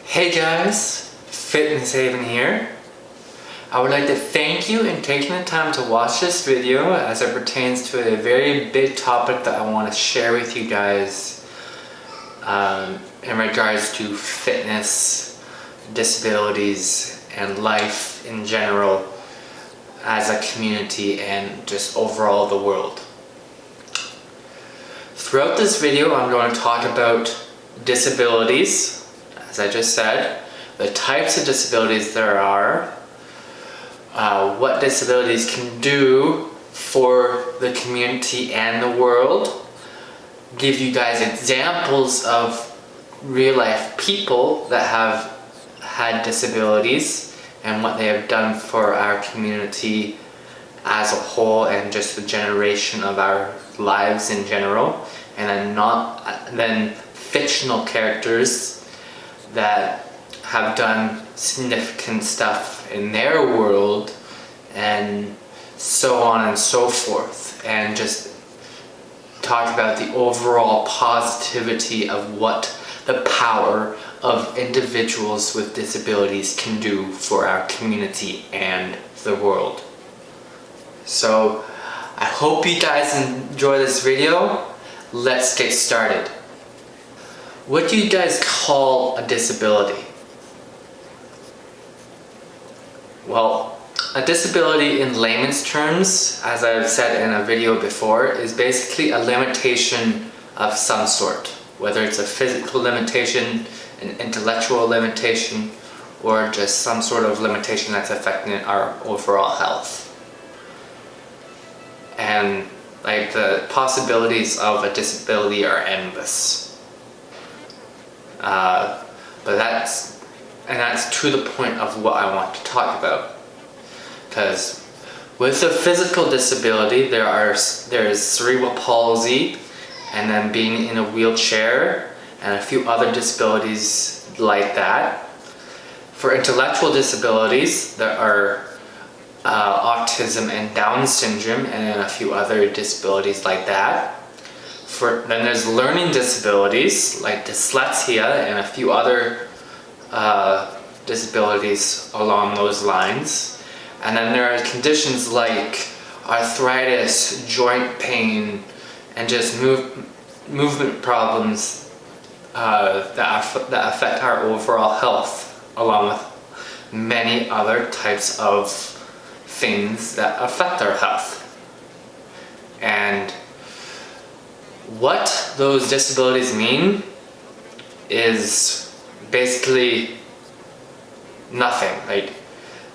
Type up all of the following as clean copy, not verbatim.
Hey guys, Fitness Haven here. I would like to thank you in taking the time to watch this video as it pertains to a very big topic that I want to share with you guys in regards to fitness, disabilities, and life in general as a community and just overall the world. Throughout this video, I'm going to talk about disabilities, as I just said, the types of disabilities there are, what disabilities can do for the community and the world, give you guys examples of real life people that have had disabilities and what they have done for our community as a whole and just the generation of our lives in general, and then fictional characters that have done significant stuff in their world, and so on and so forth, and just talk about the overall positivity of what the power of individuals with disabilities can do for our community and the world. So I hope you guys enjoy this video. Let's get started. What do you guys call a disability? Well, a disability in layman's terms, as I've said in a video before, is basically a limitation of some sort, whether it's a physical limitation, an intellectual limitation, or just some sort of limitation that's affecting our overall health. And like the possibilities of a disability are endless. But that's to the point of what I want to talk about. Because with a physical disability, there's cerebral palsy, and then being in a wheelchair, and a few other disabilities like that. For intellectual disabilities, there are autism and Down syndrome, and then a few other disabilities like that. Then there's learning disabilities like dyslexia and a few other disabilities along those lines. And then there are conditions like arthritis, joint pain, and just movement problems that affect our overall health, along with many other types of things that affect our health. And what those disabilities mean is basically nothing. Like,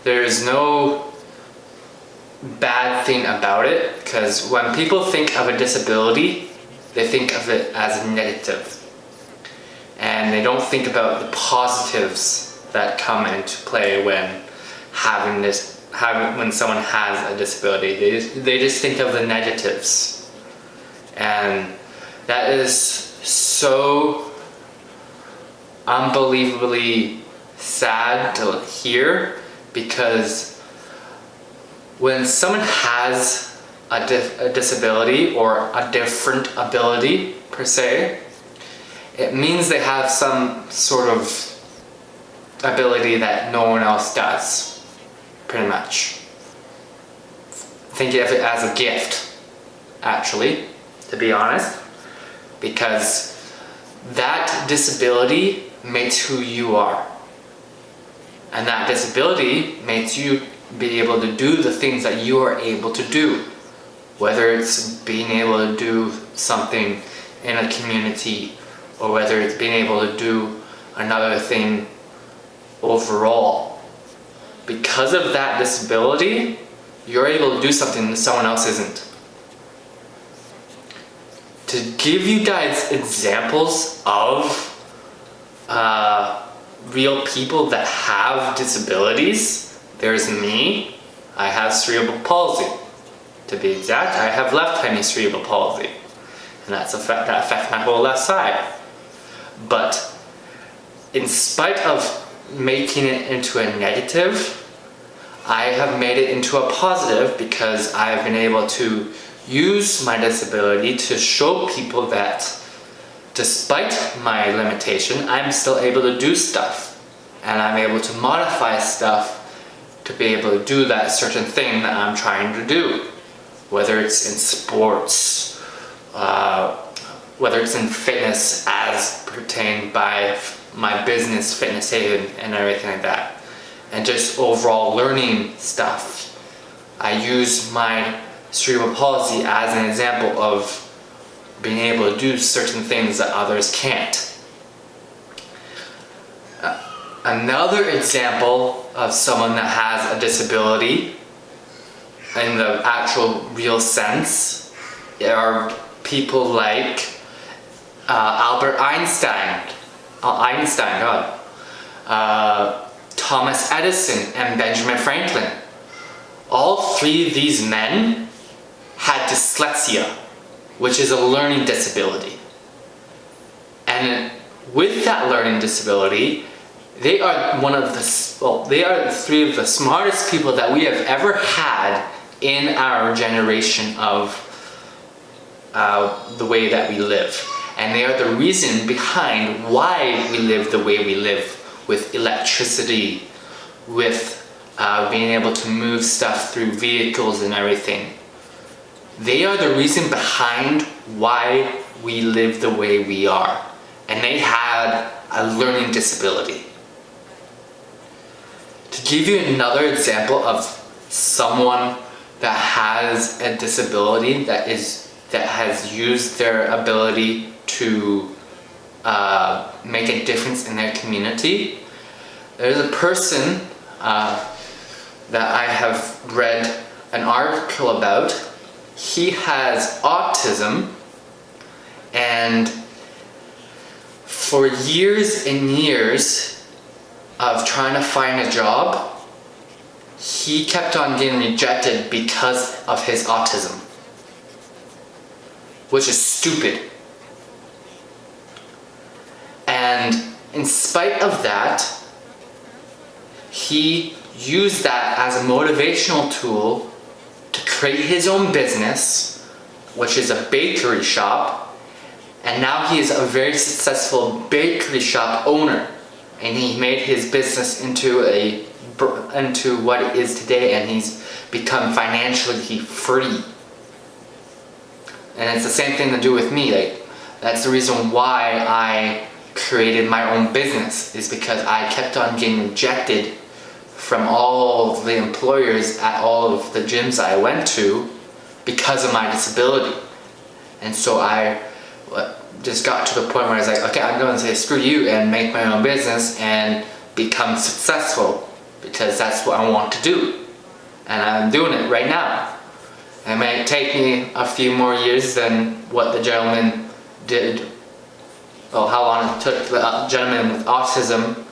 there's no bad thing about it, because when people think of a disability, they think of it as negative, and they don't think about the positives that come into play when when someone has a disability. They just think of the negatives, and that is so unbelievably sad to hear, because when someone has a disability or a different ability per se, it means they have some sort of ability that no one else does, pretty much. Think of it as a gift, actually, to be honest, because that disability makes who you are. And that disability makes you be able to do the things that you are able to do. Whether it's being able to do something in a community, or whether it's being able to do another thing overall. Because of that disability, you're able to do something that someone else isn't. To give you guys examples of real people that have disabilities, there's me. I have cerebral palsy. To be exact, I have left hemicerebral palsy, and that affects my whole left side. But in spite of making it into a negative, I have made it into a positive, because I have been able to use my disability to show people that despite my limitation, I'm still able to do stuff. and I'm able to modify stuff to be able to do that certain thing that I'm trying to do, whether it's in sports, whether it's in fitness as pertained by my business, Fitness Haven, and everything like that, and just overall learning stuff. I use my cerebral palsy as an example of being able to do certain things that others can't. Another example of someone that has a disability in the actual real sense are people like Albert Einstein, Thomas Edison, and Benjamin Franklin. All three of these men had dyslexia, which is a learning disability. And with that learning disability, they are three of the smartest people that we have ever had in our generation of the way that we live. And they are the reason behind why we live the way we live, with electricity, with being able to move stuff through vehicles and everything. They are the reason behind why we live the way we are. And they had a learning disability. To give you another example of someone that has a disability that has used their ability to make a difference in their community, there's a person that I have read an article about. He has autism, and for years and years of trying to find a job, he kept on getting rejected because of his autism, which is stupid. And in spite of that, he used that as a motivational tool to create his own business, which is a bakery shop, and now he is a very successful bakery shop owner, and he made his business into what it is today, and he's become financially free. And it's the same thing to do with me. Like, that's the reason why I created my own business, is because I kept on getting rejected from all of the employers at all of the gyms I went to because of my disability. And so I just got to the point where I was like, okay, I'm going to say screw you and make my own business and become successful, because that's what I want to do. And I'm doing it right now. It may take me a few more years than what the gentleman did, well, how long it took the gentleman with autism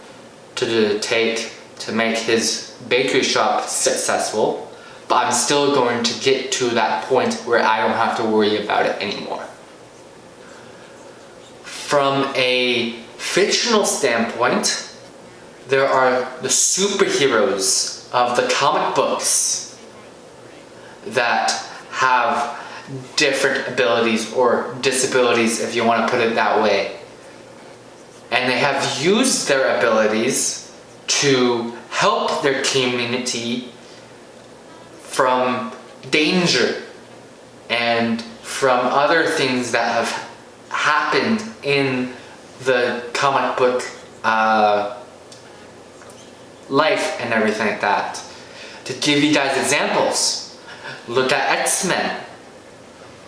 to make his bakery shop successful, but I'm still going to get to that point where I don't have to worry about it anymore. From a fictional standpoint, there are the superheroes of the comic books that have different abilities, or disabilities if you want to put it that way. And they have used their abilities to help their community from danger and from other things that have happened in the comic book life and everything like that. To give you guys examples, look at X-Men.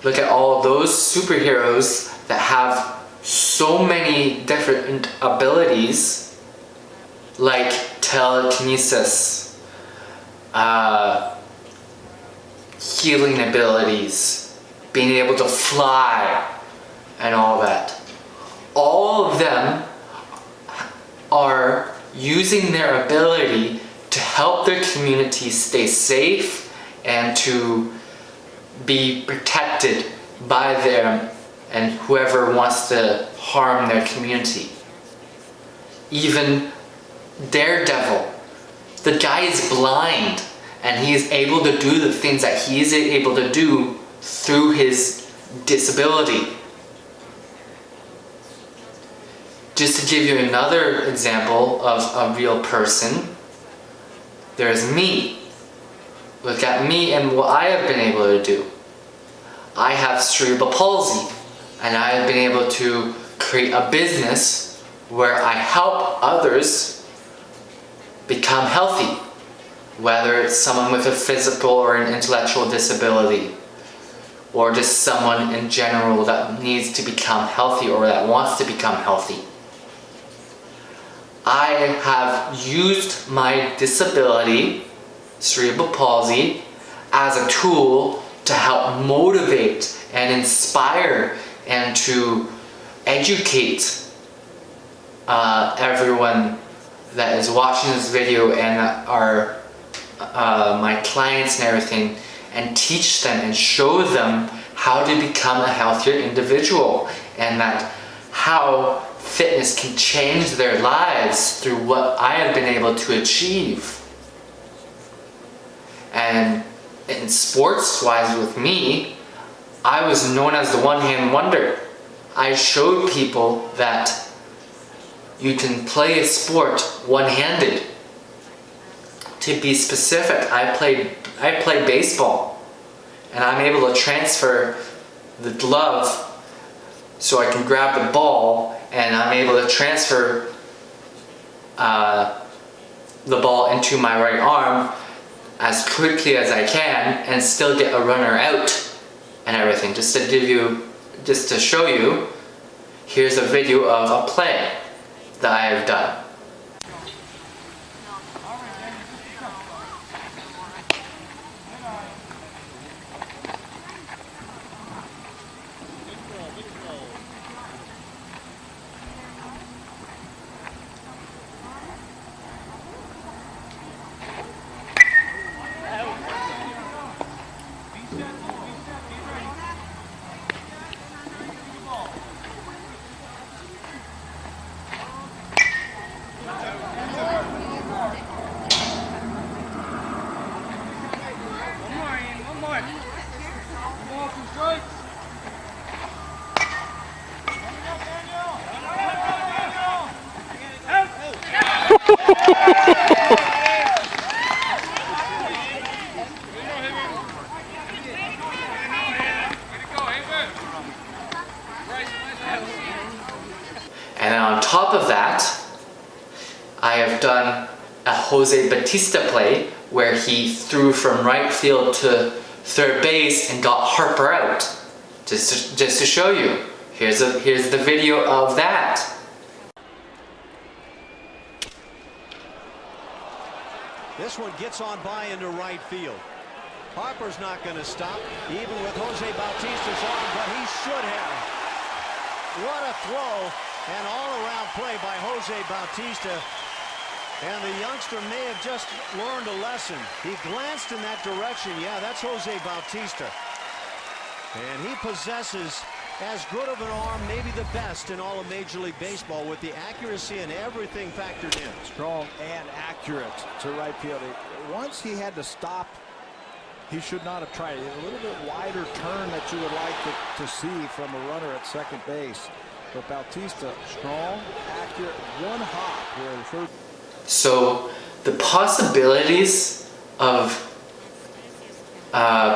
Look at all those superheroes that have so many different abilities, like telekinesis, healing abilities, being able to fly, and all that. All of them are using their ability to help their community stay safe and to be protected by them and whoever wants to harm their community. Even Daredevil, the guy is blind and he is able to do the things that he is able to do through his disability. Just to give you another example of a real person, there's me. Look at me and what I have been able to do. I have cerebral palsy, and I have been able to create a business where I help others become healthy, whether it's someone with a physical or an intellectual disability, or just someone in general that needs to become healthy or that wants to become healthy. I have used my disability, cerebral palsy, as a tool to help motivate and inspire and to educate everyone that is watching this video and are my clients and everything, and teach them and show them how to become a healthier individual, and that how fitness can change their lives through what I have been able to achieve. And in sports-wise with me, I was known as the one-hand wonder. I showed people that you can play a sport one-handed. To be specific, I play baseball, and I'm able to transfer the glove so I can grab the ball, and I'm able to transfer the ball into my right arm as quickly as I can and still get a runner out and everything. Just to show you, here's a video of a play that I have done. And on top of that, I have done a Jose Bautista play where he threw from right field to third base and got Harper out. Just to show you. Here's the video of that. This one gets on by into right field. Harper's not going to stop, even with Jose Bautista's arm, but he should have. What a throw and all-around play by Jose Bautista. And the youngster may have just learned a lesson. He glanced in that direction. Yeah, that's Jose Bautista. And he possesses as good of an arm, maybe the best in all of Major League Baseball, with the accuracy and everything factored in. Strong and accurate to right field. Once he had to stop, he should not have tried it. A little bit wider turn that you would like to see from a runner at second base. But Bautista, strong, accurate, one hop where the third. So the possibilities of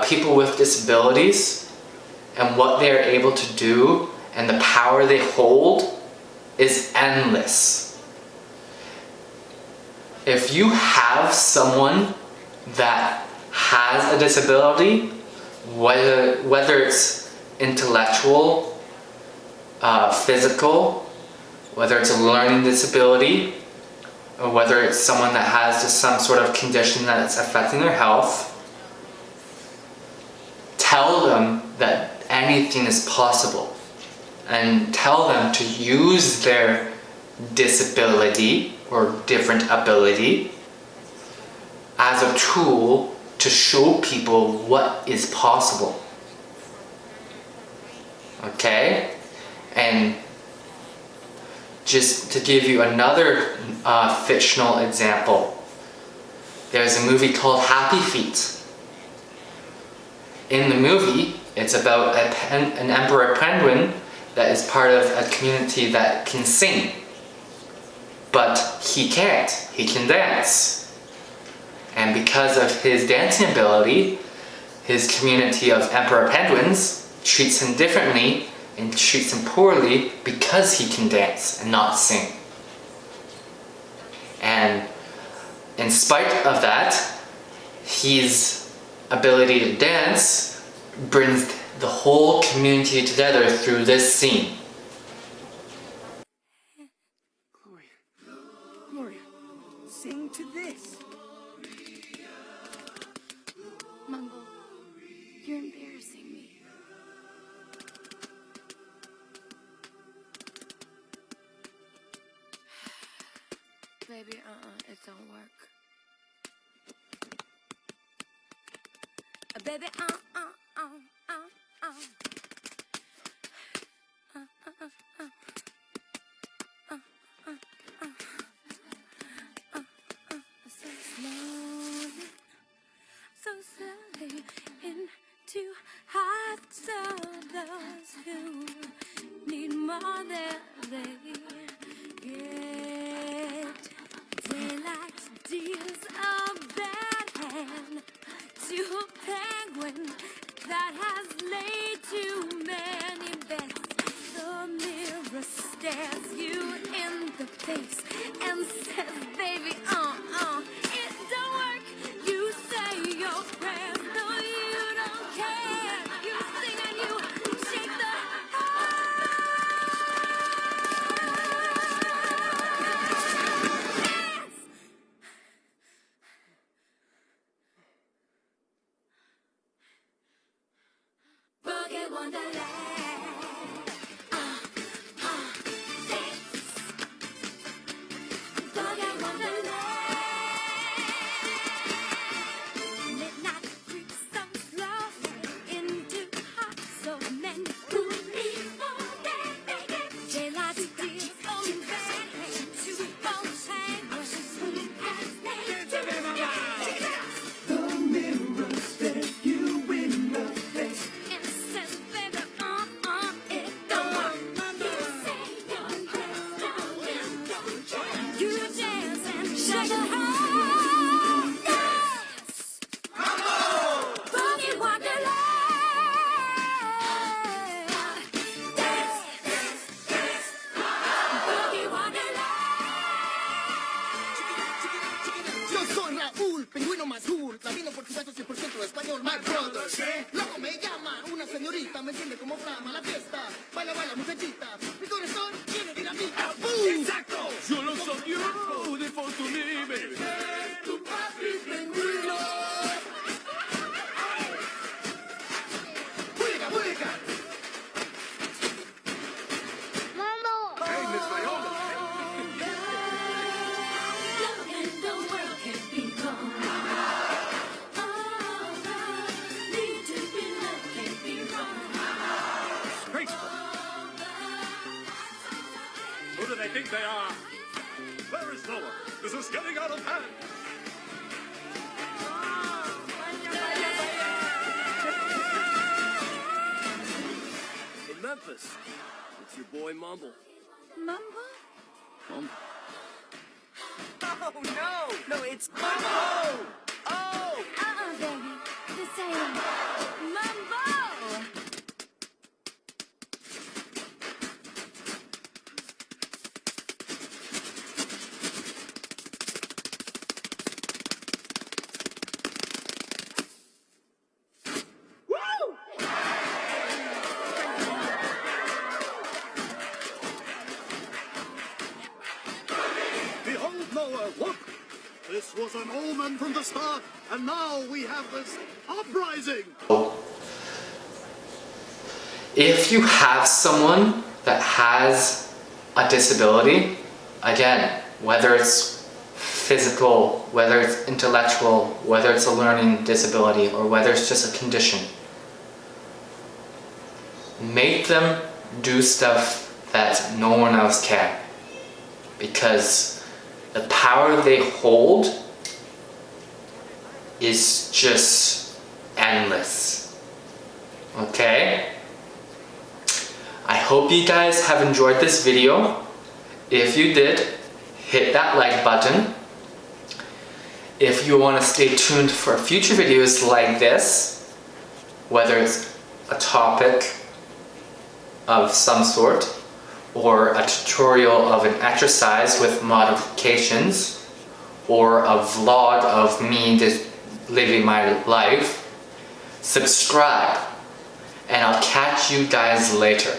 people with disabilities and what they're able to do and the power they hold is endless. If you have someone that has a disability, whether it's intellectual, physical, whether it's a learning disability, or whether it's someone that has just some sort of condition that's affecting their health, tell them that anything is possible, and tell them to use their disability or different ability as a tool to show people what is possible. Okay? And just to give you another fictional example, there's a movie called Happy Feet. In the movie, it's about an emperor penguin that is part of a community that can sing. he can't. He can dance. And because of his dancing ability, his community of emperor penguins treats him differently and treats him poorly because he can dance and not sing. And in spite of that, his ability to dance brings the whole community together through this scene. Gloria, sing to this. Mumble, you're embarrassing me. Baby, it don't work. Baby, so slowly, so slowly into hearts of those who need more than they get. Daylight deals a bad hand to a penguin that has laid too many bets. The mirror stares you in the face and says, baby, it don't work. You say your prayers, no, you don't care. You sing and you shake the hands. Boogie Wonderland. Boogie Wonderland. Midnight creeps so slowly into hearts of men who need more than they get. Daylight deals only bad hand to both penguins who has named to the The mirror stares you in the face and says, baby, it don't work. You say your prayers, no, you don't change. You dance and shake your hands. Boogie Wonderland. Dance, dance, dance. Boogie Wonderland. Yo soy Raúl, pingüino más cool, latino por supuesto 100% español, my brother. Loco me llaman, una señorita me entiende como flama la fiesta. Baila, baila, muchachita, mi corazón tiene dinamita. ¡Boom! Exacto. Yo lo soy beautiful to me, baby. Tu papi pingüino. Juega, juega. Hey, Miss Viola. And the world can be gone. Need to be loved can't be wrong. Graceful. Who do they think they are? Where is Noah? This is getting out of hand. In Memphis, it's your boy Mumble. Mumble? Oh, no, it's Mumble. Oh. Baby, this ain't a Mumble. Behold Noah, look! This was an omen from the start, and now we have this uprising! If you have someone that has a disability, again, whether it's physical, whether it's intellectual, whether it's a learning disability, or whether it's just a condition, make them do stuff that no one else can. Because the power they hold is just endless. Okay? I hope you guys have enjoyed this video. If you did, hit that like button. If you want to stay tuned for future videos like this, whether it's a topic of some sort or a tutorial of an exercise with modifications or a vlog of me just living my life, subscribe and I'll catch you guys later.